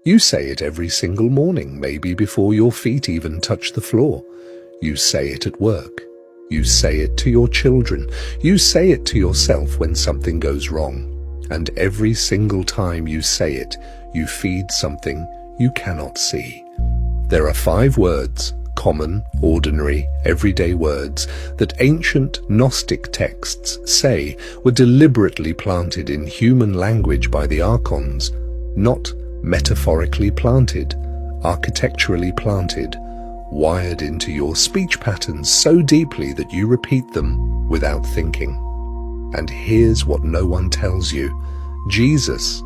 You say it every single morning, maybe before your feet even touch the floor. You say it at work. You say it to your children. You say it to yourself when something goes wrong. And every single time you say it, you feed something you cannot see. There are 5 words, common, ordinary, everyday words, that ancient Gnostic texts say were deliberately planted in human language by the archons, not metaphorically planted, architecturally planted, wired into your speech patterns so deeply that you repeat them without thinking. And here's what no one tells you. Jesus,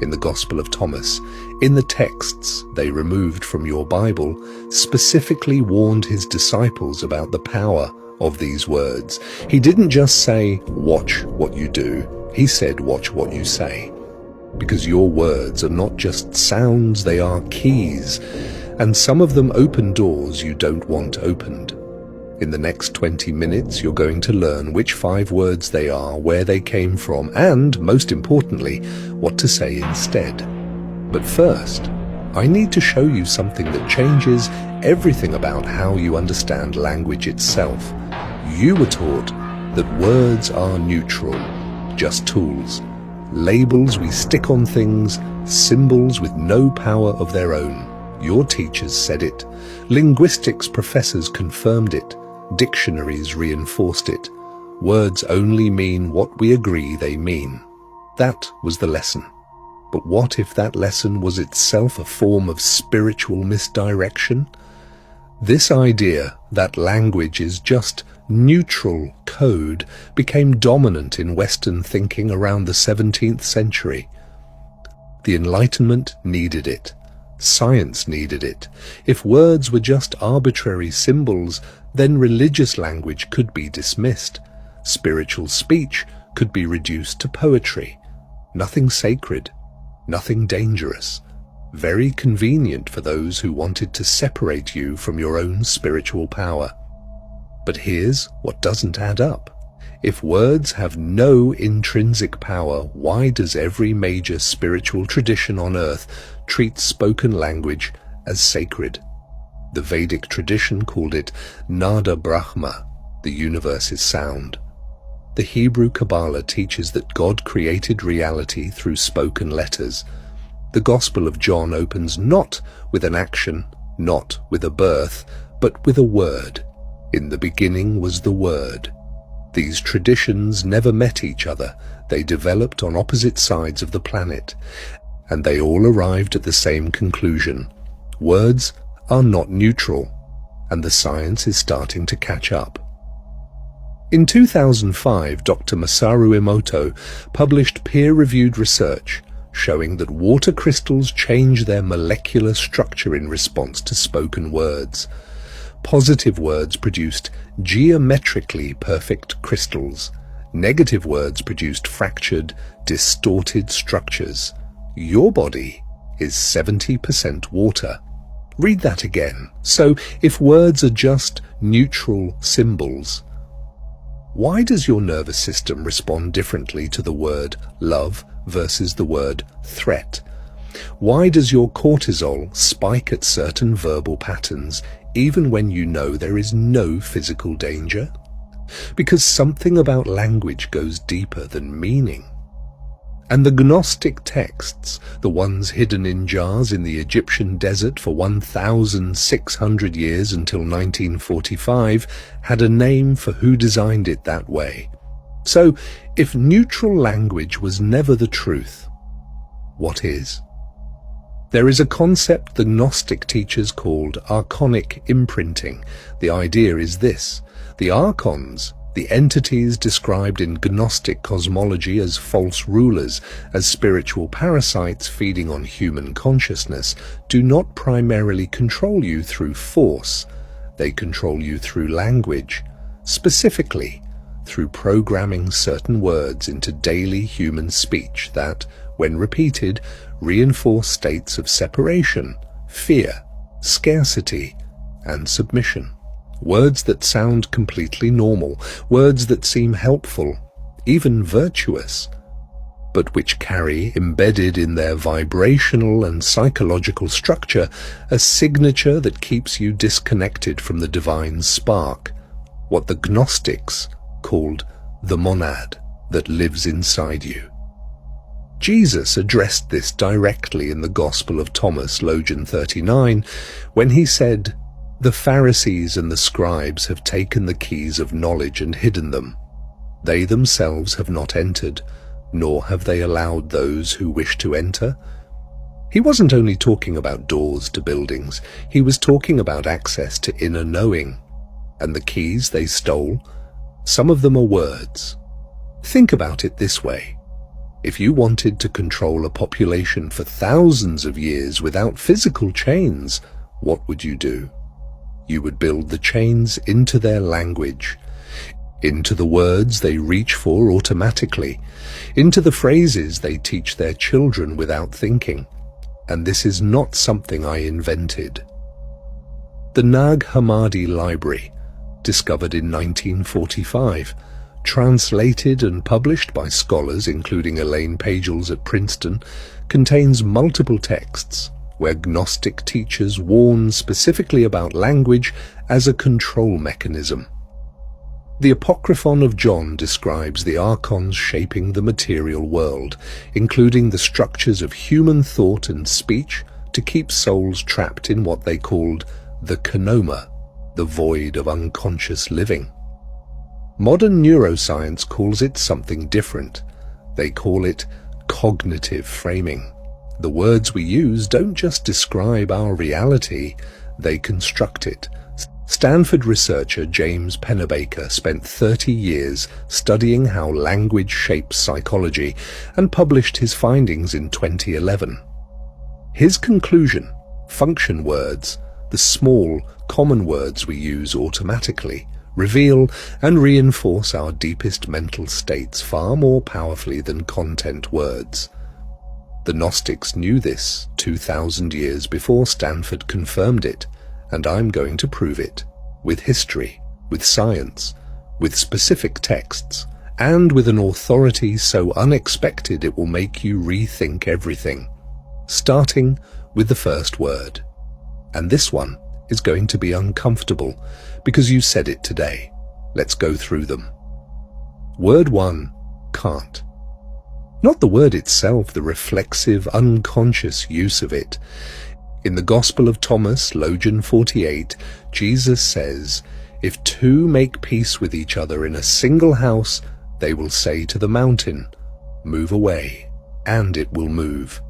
in the Gospel of Thomas, in the texts they removed from your Bible, specifically warned his disciples about the power of these words. He didn't just say, watch what you do. He said, watch what you say. Because your words are not just sounds, they are keys. And some of them open doors you don't want opened. In the next 20 minutes, you're going to learn which 5 words they are, where they came from, and, most importantly, what to say instead. But first, I need to show you something that changes everything about how you understand language itself. You were taught that words are neutral, just tools, labels we stick on things, symbols with no power of their own. Your teachers said it. Linguistics professors confirmed it. Dictionaries reinforced it. Words only mean what we agree they mean. That was the lesson. But what if that lesson was itself a form of spiritual misdirection? This idea that language is just neutral code became dominant in Western thinking around the 17th century. The Enlightenment needed it. Science needed it. If words were just arbitrary symbols, then religious language could be dismissed. Spiritual speech could be reduced to poetry. Nothing sacred, nothing dangerous. Very convenient for those who wanted to separate you from your own spiritual power. But here's what doesn't add up. If words have no intrinsic power, why does every major spiritual tradition on earth treat spoken language as sacred? The Vedic tradition called it Nada Brahma, the universe is sound. The Hebrew Kabbalah teaches that God created reality through spoken letters. The Gospel of John opens not with an action, not with a birth, but with a word. In the beginning was the Word. These traditions never met each other. They developed on opposite sides of the planet, and they all arrived at the same conclusion. Words are not neutral, and the science is starting to catch up. In 2005, Dr. Masaru Emoto published peer-reviewed research showing that water crystals change their molecular structure in response to spoken words. Positive words produced geometrically perfect crystals. Negative words produced fractured, distorted structures. Your body is 70% water. Read that again. So, if words are just neutral symbols, why does your nervous system respond differently to the word love versus the word threat? Why does your cortisol spike at certain verbal patterns even when you know there is no physical danger? Because something about language goes deeper than meaning. And the Gnostic texts, the ones hidden in jars in the Egyptian desert for 1,600 years until 1945, had a name for who designed it that way. So, if neutral language was never the truth, what is? There is a concept the Gnostic teachers called archonic imprinting. The idea is this: the archons, the entities described in Gnostic cosmology as false rulers, as spiritual parasites feeding on human consciousness, do not primarily control you through force. They control you through language, specifically through programming certain words into daily human speech that, when repeated, reinforce states of separation, fear, scarcity, and submission. Words that sound completely normal, words that seem helpful, even virtuous. but which carry, embedded in their vibrational and psychological structure, a signature that keeps you disconnected from the divine spark, what the Gnostics called the monad that lives inside you. Jesus addressed this directly in the Gospel of Thomas, Logion 39, when he said, "The Pharisees and the scribes have taken the keys of knowledge and hidden them. They themselves have not entered, nor have they allowed those who wish to enter." He wasn't only talking about doors to buildings, he was talking about access to inner knowing. And the keys they stole, some of them are words. Think about it this way. If you wanted to control a population for thousands of years without physical chains, what would you do? You would build the chains into their language, into the words they reach for automatically, into the phrases they teach their children without thinking. And this is not something I invented. The Nag Hammadi Library, discovered in 1945, translated and published by scholars including Elaine Pagels at Princeton, contains multiple texts where Gnostic teachers warn specifically about language as a control mechanism. The Apocryphon of John describes the archons shaping the material world, including the structures of human thought and speech to keep souls trapped in what they called the kenoma, the void of unconscious living. Modern neuroscience calls it something different. They call it cognitive framing. The words we use don't just describe our reality, they construct it. Stanford researcher James Pennebaker spent 30 years studying how language shapes psychology and published his findings in 2011. His conclusion, function words, the small, common words we use automatically, reveal and reinforce our deepest mental states far more powerfully than content words. The Gnostics knew this 2,000 years before Stanford confirmed it, and I'm going to prove it, with history, with science, with specific texts, and with an authority so unexpected it will make you rethink everything, starting with the first word. And this one is going to be uncomfortable because you said it today. Let's go through them. Word 1, can't. Not the word itself, the reflexive, unconscious use of it. In the Gospel of Thomas, Logion 48, Jesus says, "If two make peace with each other in a single house, they will say to the mountain, 'Move away,' and it will move."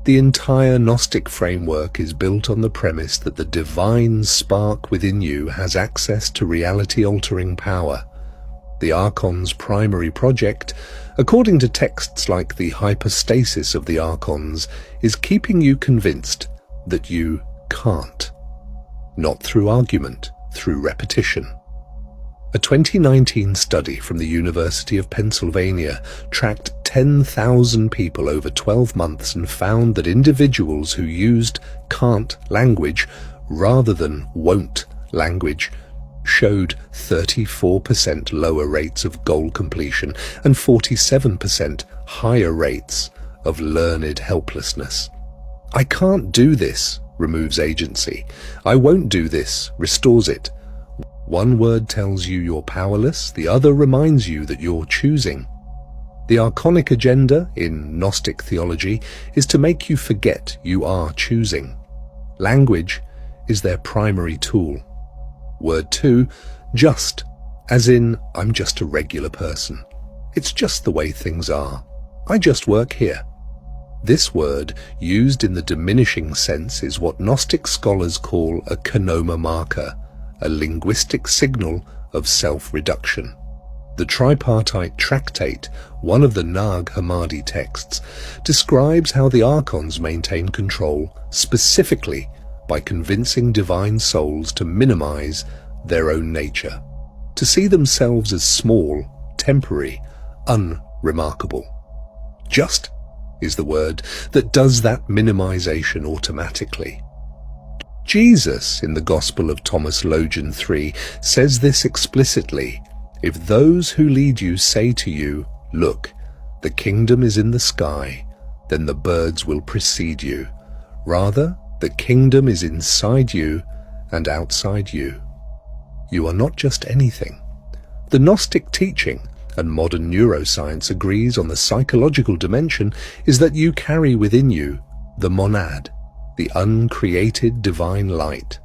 The entire Gnostic framework is built on the premise that the divine spark within you has access to reality-altering power. The Archon's primary project, according to texts like the hypostasis of the Archons, is keeping you convinced that you can't. Not through argument, through repetition. A 2019 study from the University of Pennsylvania tracked 10,000 people over 12 months and found that individuals who used can't language rather than won't language showed 34% lower rates of goal completion and 47% higher rates of learned helplessness. I can't do this removes agency. I won't do this restores it. One word tells you you're powerless, the other reminds you that you're choosing. The Archonic agenda in Gnostic theology is to make you forget you are choosing. Language is their primary tool. Word 2, just, as in, I'm just a regular person. It's just the way things are. I just work here. This word, used in the diminishing sense, is what Gnostic scholars call a kenoma marker, a linguistic signal of self-reduction. The tripartite tractate, one of the Nag Hammadi texts, describes how the Archons maintain control specifically by convincing divine souls to minimize their own nature, to see themselves as small, temporary, unremarkable. Just is the word that does that minimization automatically. Jesus, in the Gospel of Thomas Logion 3, says this explicitly: "If those who lead you say to you, 'Look, The kingdom is in the sky, then the birds will precede you. Rather, the kingdom is inside you and outside you. You are not just anything. The Gnostic teaching, and modern neuroscience agrees on the psychological dimension, is that you carry within you the monad, the uncreated divine light.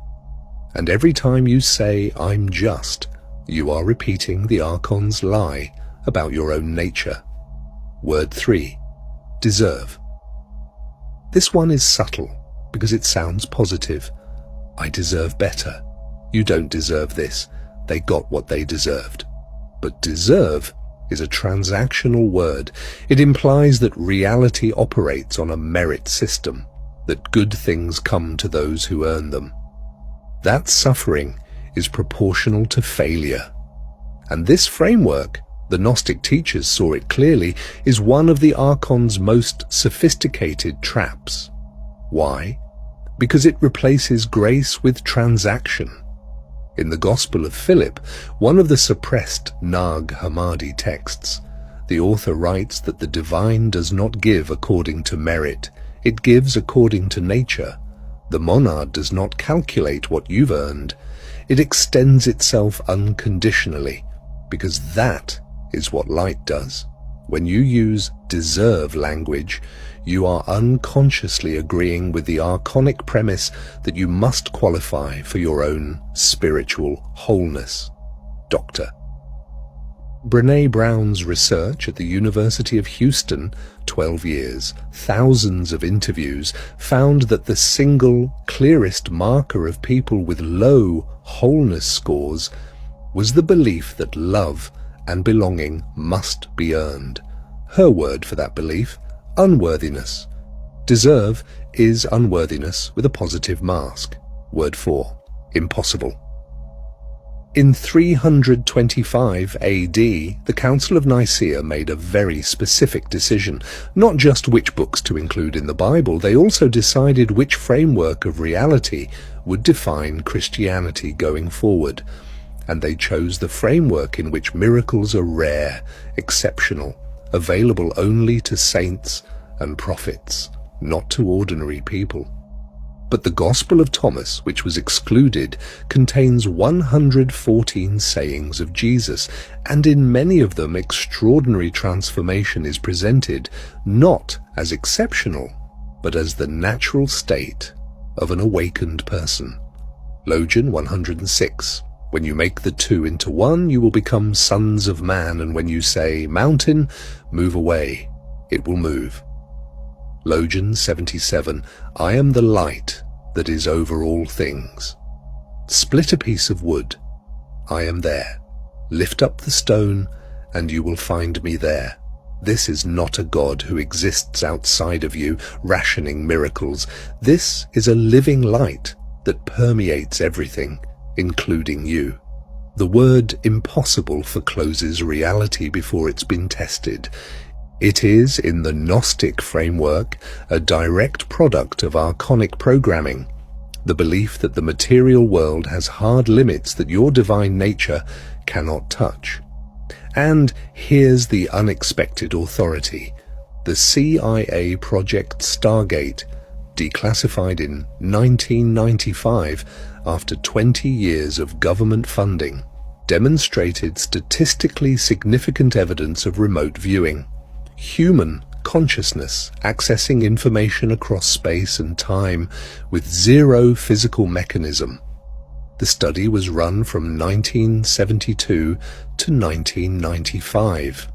And every time you say, "I'm just," you are repeating the Archon's lie about your own nature. Word 3. Deserve. This one is subtle because it sounds positive. I deserve better. You don't deserve this. They got what they deserved. But deserve is a transactional word. It implies that reality operates on a merit system, that good things come to those who earn them. That suffering is proportional to failure. And this framework, the Gnostic teachers saw it clearly, is one of the Archon's most sophisticated traps. Why? Because it replaces grace with transaction. In the Gospel of Philip, one of the suppressed Nag Hammadi texts, the author writes that the divine does not give according to merit, it gives according to nature. The monad does not calculate what you've earned, it extends itself unconditionally, because that is what light does. When you use deserve language, you are unconsciously agreeing with the archonic premise that you must qualify for your own spiritual wholeness. Dr. Brené Brown's research at the University of Houston, 12 years, thousands of interviews, found that the single clearest marker of people with low wholeness scores was the belief that love and belonging must be earned. Her word for that belief, unworthiness. Deserve is unworthiness with a positive mask. Word 4, impossible. In 325 AD, the Council of Nicaea made a very specific decision, not just which books to include in the Bible, they also decided which framework of reality would define Christianity going forward. And they chose the framework in which miracles are rare, exceptional, available only to saints and prophets, not to ordinary people. But the Gospel of Thomas, which was excluded, contains 114 sayings of Jesus, and in many of them extraordinary transformation is presented not as exceptional, but as the natural state of an awakened person. Logion 106. When you make the two into one, you will become sons of man, and when you say, "Mountain, move away," it will move. Logion 77. I am the light that is over all things. Split a piece of wood. I am there. Lift up the stone, and you will find me there. This is not a God who exists outside of you, rationing miracles. This is a living light that permeates everything, including you. The word impossible forecloses reality before it's been tested. It is, in the Gnostic framework, a direct product of archonic programming, the belief that the material world has hard limits that your divine nature cannot touch. And here's the unexpected authority. The CIA Project Stargate, declassified in 1995 after 20 years of government funding, demonstrated statistically significant evidence of remote viewing. Human consciousness accessing information across space and time with zero physical mechanism. The study was run from 1972 to 1995.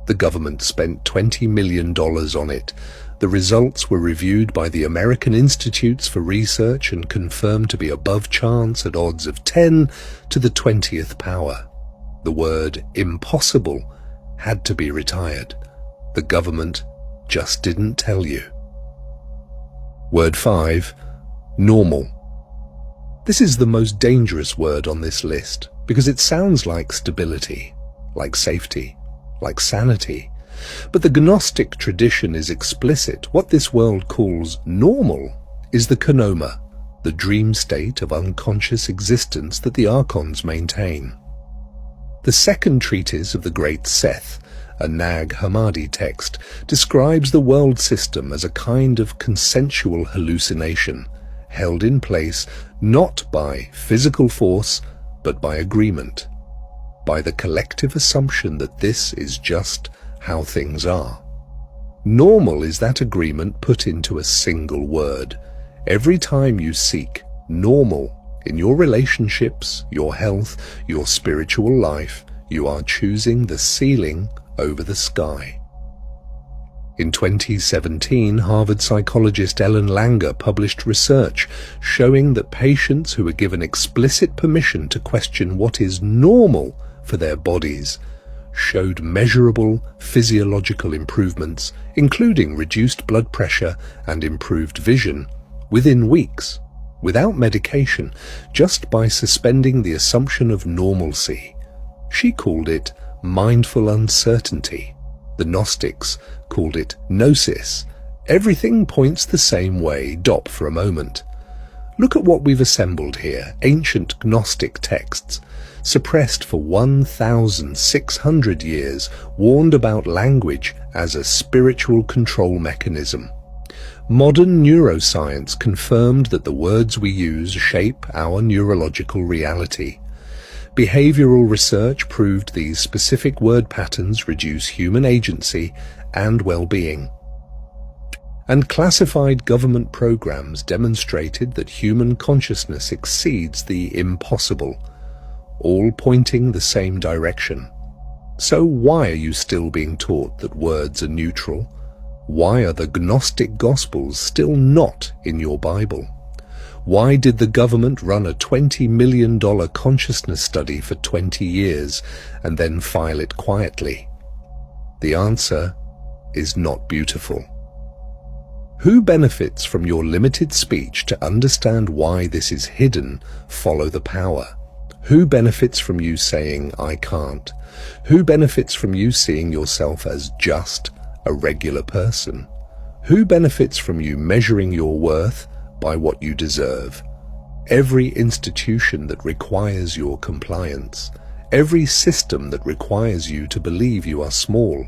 The government spent $20 million on it. The results were reviewed by the American Institutes for Research and confirmed to be above chance at odds of 10 to the 20th power. The word impossible had to be retired. The government just didn't tell you. Word 5. Normal. This is the most dangerous word on this list because it sounds like stability, like safety, like sanity. But the Gnostic tradition is explicit. What this world calls normal is the Kenoma, the dream state of unconscious existence that the Archons maintain. The second treatise of the great Seth, a Nag Hammadi text, describes the world system as a kind of consensual hallucination, held in place not by physical force, but by agreement, by the collective assumption that this is just how things are. Normal is that agreement put into a single word. Every time you seek normal in your relationships, your health, your spiritual life, you are choosing the ceiling over the sky. In 2017, Harvard psychologist Ellen Langer published research showing that patients who were given explicit permission to question what is normal for their bodies showed measurable physiological improvements, including reduced blood pressure and improved vision, within weeks, without medication, just by suspending the assumption of normalcy. She called it mindful uncertainty. The Gnostics called it gnosis. Everything points the same way. Stop for a moment. Look at what we've assembled here. Ancient Gnostic texts, suppressed for 1,600 years, warned about language as a spiritual control mechanism. Modern neuroscience confirmed that the words we use shape our neurological reality. Behavioral research proved these specific word patterns reduce human agency and well-being. And classified government programs demonstrated that human consciousness exceeds the impossible, all pointing the same direction. So why are you still being taught that words are neutral? Why are the Gnostic Gospels still not in your Bible? Why did the government run a $20 million consciousness study for 20 years and then file it quietly? The answer is not beautiful. Who benefits from your limited speech? To understand why this is hidden, follow the power. Who benefits from you saying, "I can't"? Who benefits from you seeing yourself as just a regular person? Who benefits from you measuring your worth by what you deserve? Every institution that requires your compliance, every system that requires you to believe you are small.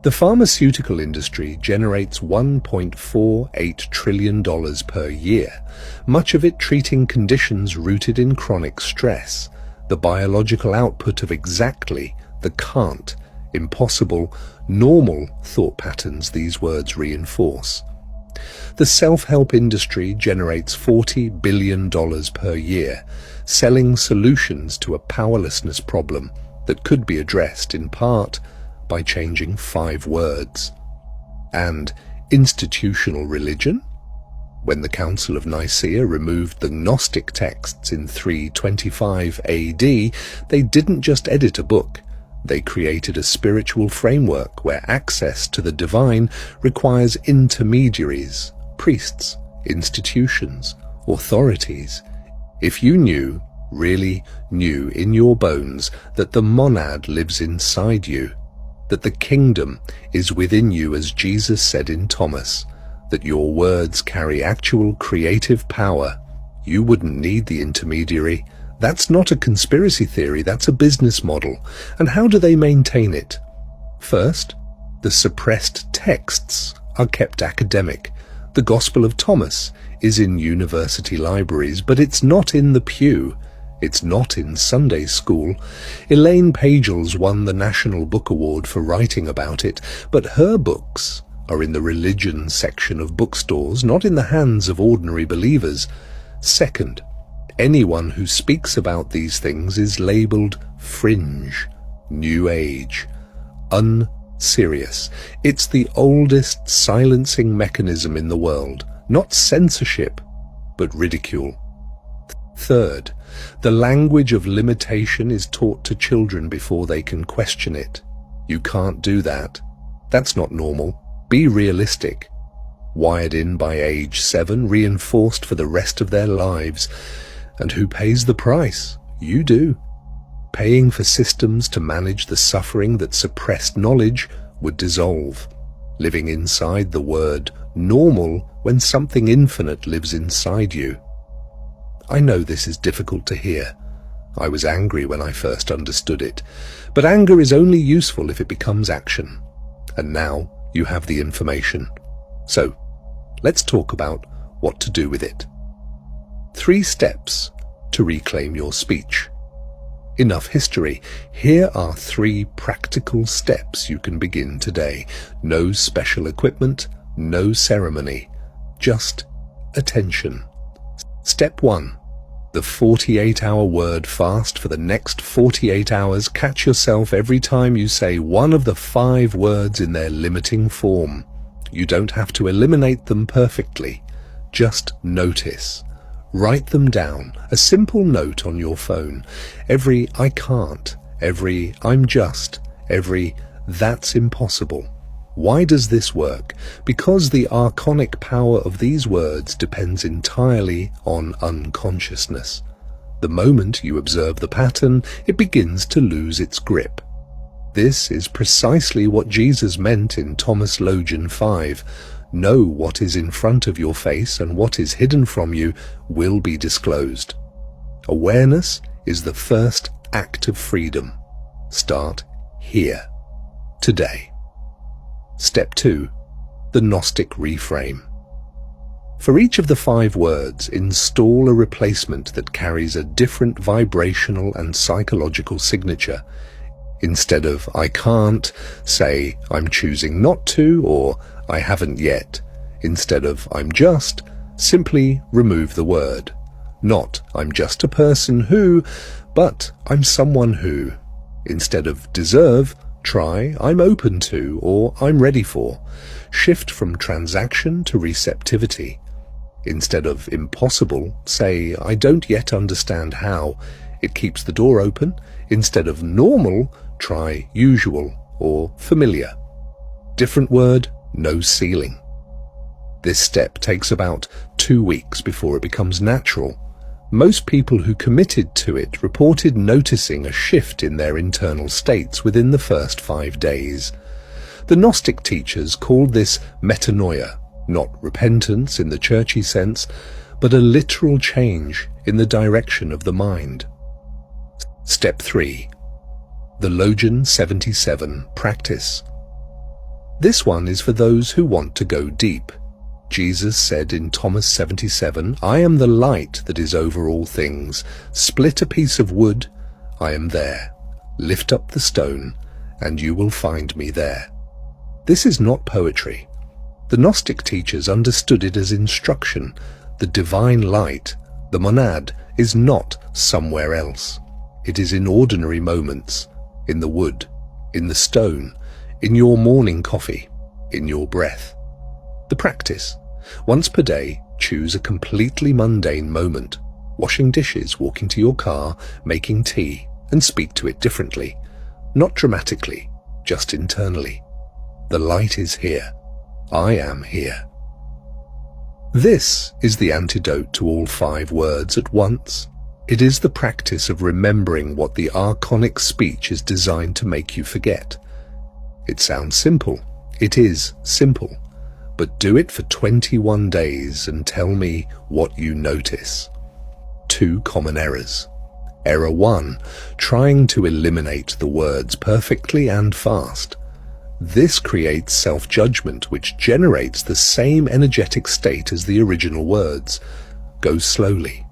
The pharmaceutical industry generates $1.48 trillion per year, much of it treating conditions rooted in chronic stress, the biological output of exactly the can't, impossible, normal thought patterns these words reinforce. The self-help industry generates $40 billion per year, selling solutions to a powerlessness problem that could be addressed in part by changing 5 words. And institutional religion? When the Council of Nicaea removed the Gnostic texts in 325 AD, they didn't just edit a book. They created a spiritual framework where access to the divine requires intermediaries, priests, institutions, authorities. If you knew, really knew in your bones that the monad lives inside you, that the kingdom is within you as Jesus said in Thomas, that your words carry actual creative power, you wouldn't need the intermediary. That's not a conspiracy theory, that's a business model. And how do they maintain it? First, the suppressed texts are kept academic. The Gospel of Thomas is in university libraries, but it's not in the pew. It's not in Sunday school. Elaine Pagels won the National Book Award for writing about it, but her books are in the religion section of bookstores, not in the hands of ordinary believers. Second, anyone who speaks about these things is labeled fringe, new age, unserious. It's the oldest silencing mechanism in the world, not censorship, but ridicule. Third, the language of limitation is taught to children before they can question it. You can't do that. That's not normal. Be realistic. Wired in by age 7, reinforced for the rest of their lives. And who pays the price? You do. Paying for systems to manage the suffering that suppressed knowledge would dissolve. Living inside the word normal when something infinite lives inside you. I know this is difficult to hear. I was angry when I first understood it, but anger is only useful if it becomes action. And now you have the information. So, let's talk about what to do with it. 3 steps to reclaim your speech. Enough history. Here are 3 practical steps you can begin today. No special equipment, no ceremony, just attention. Step 1. The 48-hour word fast for the next 48 hours. Catch yourself every time you say one of the 5 words in their limiting form. You don't have to eliminate them perfectly. Just notice. Write them down, a simple note on your phone. Every "I can't", every "I'm just", every "that's impossible". Why does this work? Because the archonic power of these words depends entirely on unconsciousness. The moment you observe the pattern, it begins to lose its grip. This is precisely what Jesus meant in Thomas Logan 5. Know what is in front of your face, and what is hidden from you will be disclosed. Awareness is the first act of freedom. Start here, today. Step 2. The Gnostic reframe. For each of the 5 words, install a replacement that carries a different vibrational and psychological signature. Instead of "I can't", say "I'm choosing not to", or "I haven't yet". Instead of "I'm just", simply remove the word. Not "I'm just a person who", but "I'm someone who". Instead of "deserve", try "I'm open to" or "I'm ready for". Shift from transaction to receptivity. Instead of "impossible", say "I don't yet understand how". It keeps the door open. Instead of "normal", try "usual" or "familiar". Different word, no ceiling. This step takes about 2 weeks before it becomes natural. Most people who committed to it reported noticing a shift in their internal states within the first 5 days. The Gnostic teachers called this metanoia, not repentance in the churchy sense, but a literal change in the direction of the mind. Step 3. The Logan 77 practice. This one is for those who want to go deep. Jesus said in Thomas 77, "I am the light that is over all things. Split a piece of wood, I am there. Lift up the stone, and you will find me there." This is not poetry. The Gnostic teachers understood it as instruction. The divine light, the monad, is not somewhere else. It is in ordinary moments, in the wood, in the stone, in your morning coffee, in your breath. The practice. Once per day, choose a completely mundane moment. Washing dishes, walking to your car, making tea, and speak to it differently. Not dramatically, just internally. The light is here. I am here. This is the antidote to all 5 words at once. It is the practice of remembering what the archonic speech is designed to make you forget. It sounds simple. It is simple. But do it for 21 days and tell me what you notice. 2 common errors. Error 1, trying to eliminate the words perfectly and fast. This creates self-judgment, which generates the same energetic state as the original words. Go slowly.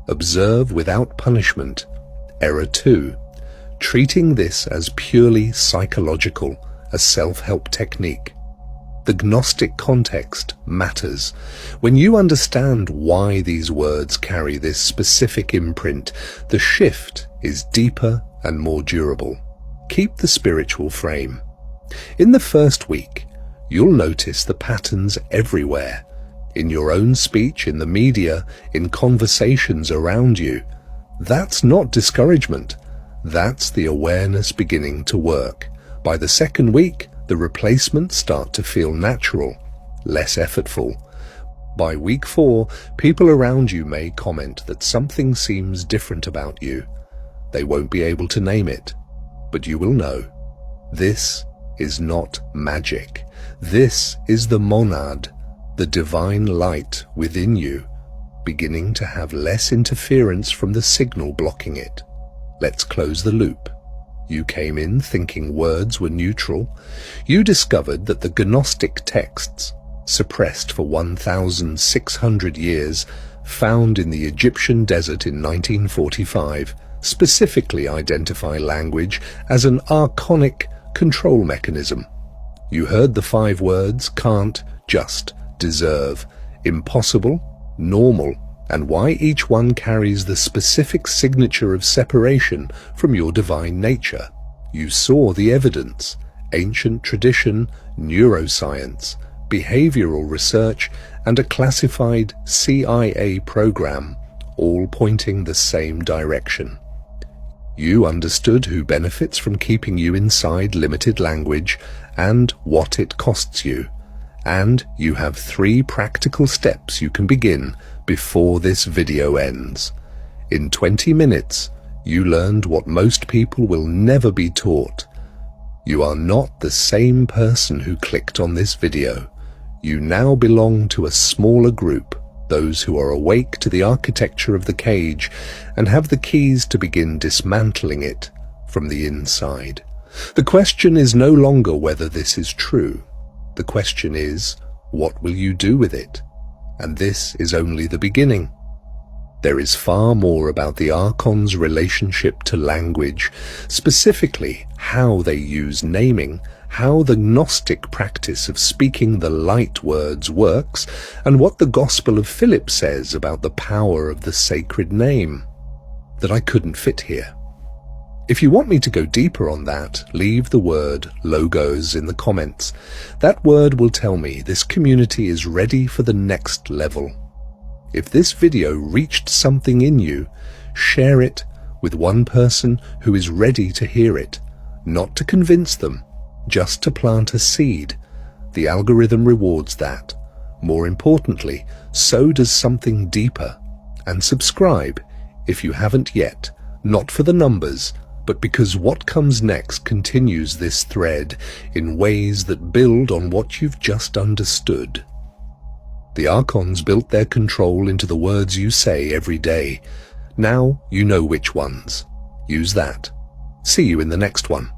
Observe without punishment. Error 2, treating this as purely psychological, a self-help technique. The Gnostic context matters. When you understand why these words carry this specific imprint, the shift is deeper and more durable. Keep the spiritual frame. In the first week, you'll notice the patterns everywhere. In your own speech, in the media, in conversations around you. That's not discouragement. That's the awareness beginning to work. By the second week, the replacements start to feel natural, less effortful. By week 4, people around you may comment that something seems different about you. They won't be able to name it, but you will know. This is not magic. This is the monad, the divine light within you, beginning to have less interference from the signal blocking it. Let's close the loop. You came in thinking words were neutral. You discovered that the Gnostic texts, suppressed for 1,600 years, found in the Egyptian desert in 1945, specifically identify language as an archonic control mechanism. You heard the 5 words can't, just, deserve, impossible, normal, and why each one carries the specific signature of separation from your divine nature. You saw the evidence, ancient tradition, neuroscience, behavioral research, and a classified CIA program, all pointing the same direction. You understood who benefits from keeping you inside limited language and what it costs you. And you have 3 practical steps you can begin before this video ends. In 20 minutes, you learned what most people will never be taught. You are not the same person who clicked on this video. You now belong to a smaller group, those who are awake to the architecture of the cage and have the keys to begin dismantling it from the inside. The question is no longer whether this is true. The question is, what will you do with it? And this is only the beginning. There is far more about the Archon's relationship to language, specifically how they use naming, how the Gnostic practice of speaking the light words works, and what the Gospel of Philip says about the power of the sacred name, that I couldn't fit here. If you want me to go deeper on that, leave the word logos in the comments. That word will tell me this community is ready for the next level. If this video reached something in you, share it with one person who is ready to hear it, not to convince them, just to plant a seed. The algorithm rewards that. More importantly, so does something deeper. And subscribe if you haven't yet, not for the numbers, but because what comes next continues this thread in ways that build on what you've just understood. The Archons built their control into the words you say every day. Now you know which ones. Use that. See you in the next one.